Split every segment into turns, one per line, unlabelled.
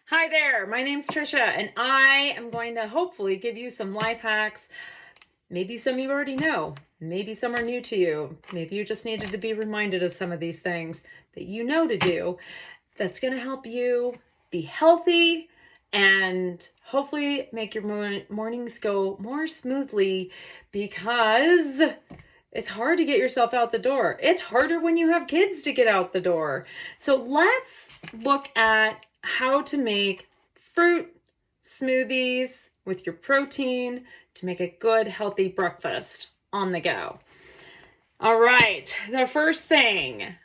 Hi there, my name's Trisha, and I am going to hopefully give you some life hacks. Maybe some you already know, maybe some are new to you. Maybe you just needed to be reminded of some of these things that you know to do. That's going to help you be healthy and hopefully make your mornings go more smoothly, because it's hard to get yourself out the door. It's harder when you have kids to get out the door. So let's look at how to make fruit smoothies with your protein to make a good, healthy breakfast on the go. All right, the first thing,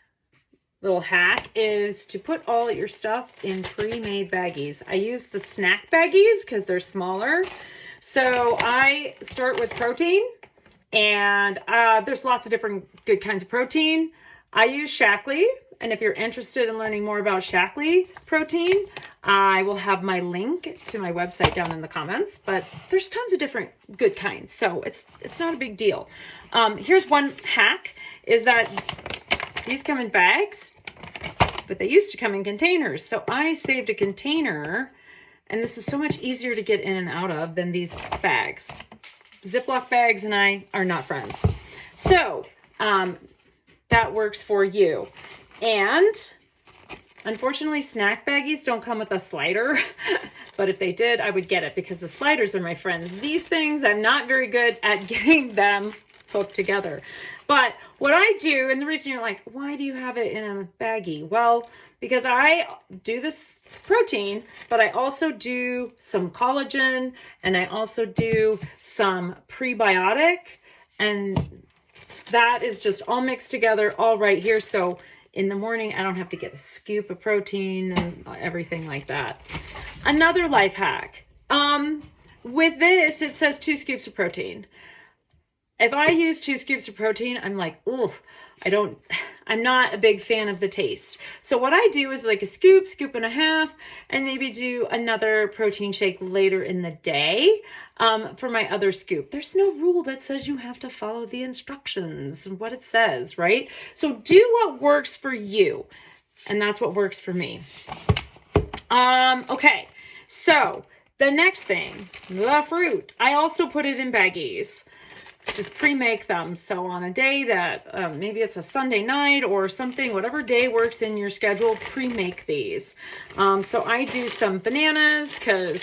little hack, is to put all your stuff in pre-made baggies. I use the snack baggies because they're smaller. So I start with protein, and there's lots of different good kinds of protein. I use Shaklee, and if you're interested in learning more about Shaklee protein, I will have my link to my website down in the comments, but there's tons of different good kinds, so it's not a big deal. Here's one hack, is that these come in bags, but they used to come in containers. So I saved a container, and this is so much easier to get in and out of than these bags. Ziploc bags and I are not friends. So that works for you. And unfortunately, snack baggies don't come with a slider, but if they did, I would get it because the sliders are my friends. These things, I'm not very good at getting them hooked together. But what I do, and the reason you're like, why do you have it in a baggie? Well, because I do this protein, but I also do some collagen, and I also do some prebiotic, and that is just all mixed together all right here. So in the morning, I don't have to get a scoop of protein and everything like that. Another life hack. With this, it says 2 scoops of protein. If I use 2 scoops of protein, I'm like, ooh, I'm not a big fan of the taste. So what I do is like a scoop, scoop and a half, and maybe do another protein shake later in the day for my other scoop. There's no rule that says you have to follow the instructions and what it says, right? So do what works for you, and that's what works for me. Okay, so the next thing, the fruit. I also put it in baggies. Just pre-make them. So on a day that maybe it's a Sunday night or something, whatever day works in your schedule, pre-make these. So I do some bananas because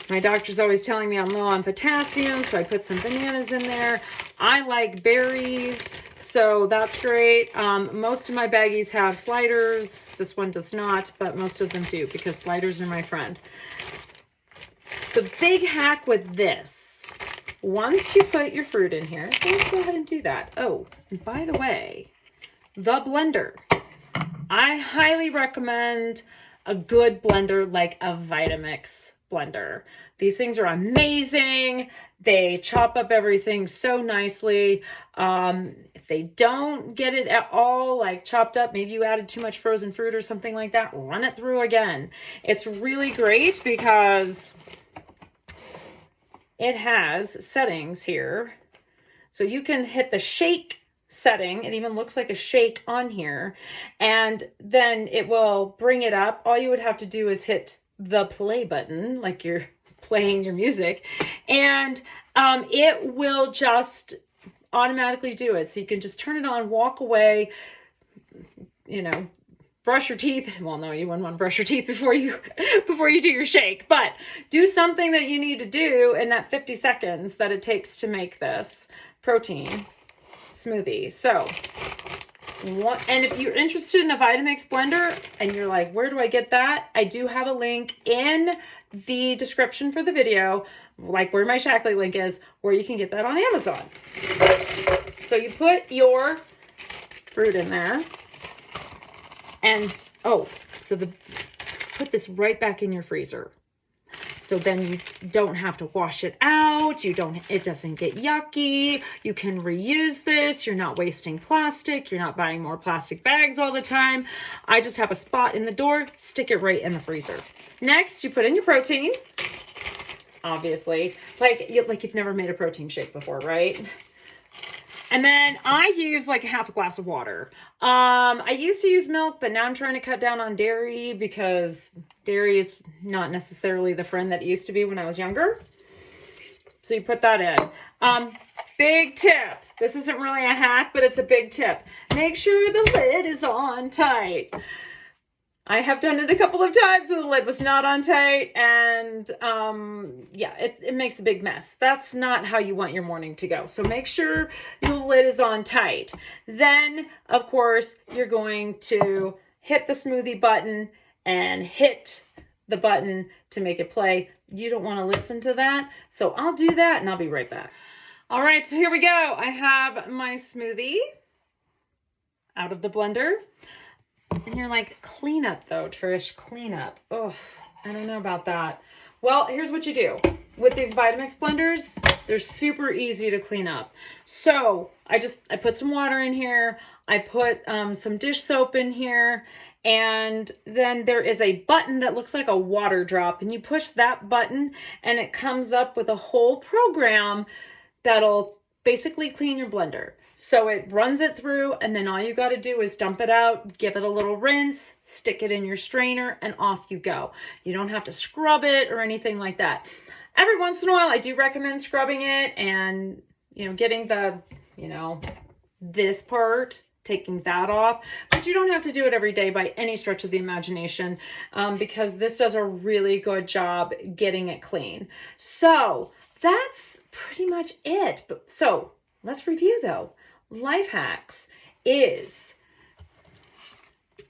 my doctor's always telling me I'm low on potassium, so I put some bananas in there. I like berries, so that's great. Most of my baggies have sliders. This one does not, but most of them do because sliders are my friend. The big hack with this, once you put your fruit in here, let's go ahead and do that. Oh, and by the way, the blender. I highly recommend a good blender like a Vitamix blender. These things are amazing. They chop up everything so nicely. If they don't get it at all like chopped up, maybe you added too much frozen fruit or something like that, run it through again. It's really great because it has settings here. So you can hit the shake setting. It even looks like a shake on here. And then it will bring it up. All you would have to do is hit the play button, like you're playing your music. And it will just automatically do it. So you can just turn it on, walk away, brush your teeth. Well, no, you wouldn't want to brush your teeth before you do your shake, but do something that you need to do in that 50 seconds that it takes to make this protein smoothie. So, and if you're interested in a Vitamix blender and you're like, where do I get that? I do have a link in the description for the video, like where my Shaklee link is, where you can get that on Amazon. So you put your fruit in there. And, put this right back in your freezer. So then you don't have to wash it out. It doesn't get yucky. You can reuse this. You're not wasting plastic. You're not buying more plastic bags all the time. I just have a spot in the door, stick it right in the freezer. Next, you put in your protein. Obviously, like you've never made a protein shake before, right? And then I use like a half a glass of water. I used to use milk, but now I'm trying to cut down on dairy because dairy is not necessarily the friend that it used to be when I was younger. So you put that in. Big tip. This isn't really a hack, but it's a big tip. Make sure the lid is on tight. I have done it a couple of times and the lid was not on tight, and yeah, it makes a big mess. That's not how you want your morning to go. So make sure the lid is on tight. Then, of course, you're going to hit the smoothie button and hit the button to make it play. You don't want to listen to that, so I'll do that and I'll be right back. All right, so here we go. I have my smoothie out of the blender. And you're like, clean up though, Trish, clean up. Oh, I don't know about that. Well, here's what you do. With these Vitamix blenders, they're super easy to clean up. So I put some water in here. I put some dish soap in here. And then there is a button that looks like a water drop. And you push that button and it comes up with a whole program that'll basically clean your blender. So it runs it through, and then all you got to do is dump it out, give it a little rinse, stick it in your strainer, and off you go. You don't have to scrub it or anything like that. Every once in a while, I do recommend scrubbing it and, getting the, this part, taking that off. But you don't have to do it every day by any stretch of the imagination, because this does a really good job getting it clean. So that's pretty much it. So let's review though. Life hacks is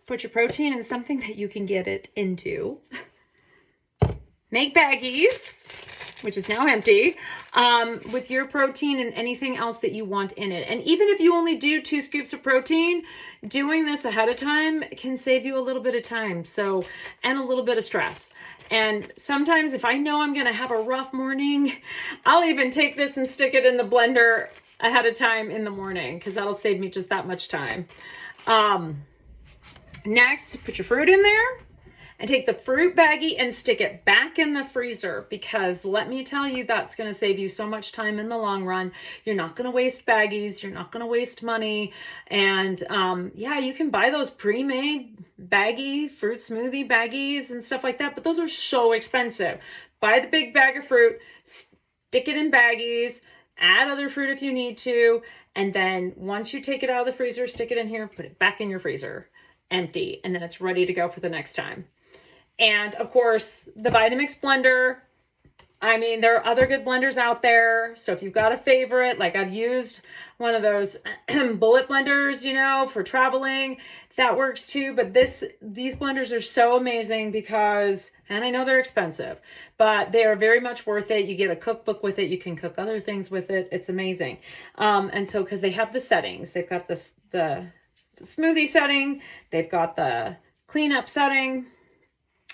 put your protein in something that you can get it into. Make baggies, which is now empty, with your protein and anything else that you want in it. And even if you only do 2 scoops of protein, doing this ahead of time can save you a little bit of time, and a little bit of stress. And sometimes if I know I'm going to have a rough morning, I'll even take this and stick it in the blender ahead of time in the morning, because that'll save me just that much time. Next, put your fruit in there and take the fruit baggie and stick it back in the freezer, because let me tell you, that's going to save you so much time in the long run. You're not going to waste baggies. You're not going to waste money. And yeah, you can buy those pre-made baggy fruit smoothie baggies and stuff like that, but those are so expensive. Buy the big bag of fruit, stick it in baggies, add other fruit if you need to, and then once you take it out of the freezer, stick it in here, put it back in your freezer, empty, and then it's ready to go for the next time. And of course, the Vitamix blender. I mean, there are other good blenders out there. So if you've got a favorite, like I've used one of those bullet blenders, for traveling, that works too. But these blenders are so amazing because, and I know they're expensive, but they are very much worth it. You get a cookbook with it. You can cook other things with it. It's amazing. And so, because they have the settings, they've got the smoothie setting, they've got the cleanup setting,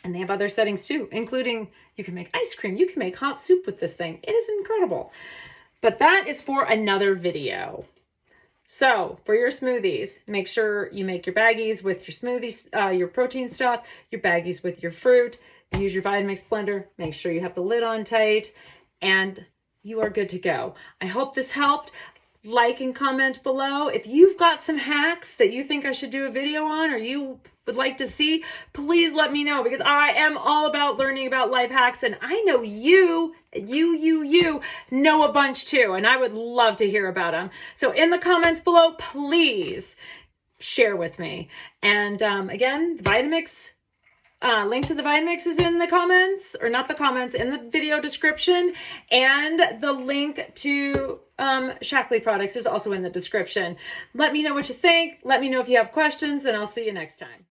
and they have other settings too, including you can make ice cream. You can make hot soup with this thing. It is incredible. But that is for another video. So for your smoothies, make sure you make your baggies with your smoothies, your protein stuff, your baggies with your fruit. Use your Vitamix blender. Make sure you have the lid on tight, and you are good to go. I hope this helped. Like and comment below. If you've got some hacks that you think I should do a video on, or you would like to see, please let me know, because I am all about learning about life hacks, and I know you know a bunch too, and I would love to hear about them. So in the comments below, please share with me. And again, Vitamix, link to the Vitamix is in the comments, or not the comments, in the video description, and the link to Shackley products is also in the description. Let me know what you think. Let me know if you have questions, and I'll see you next time.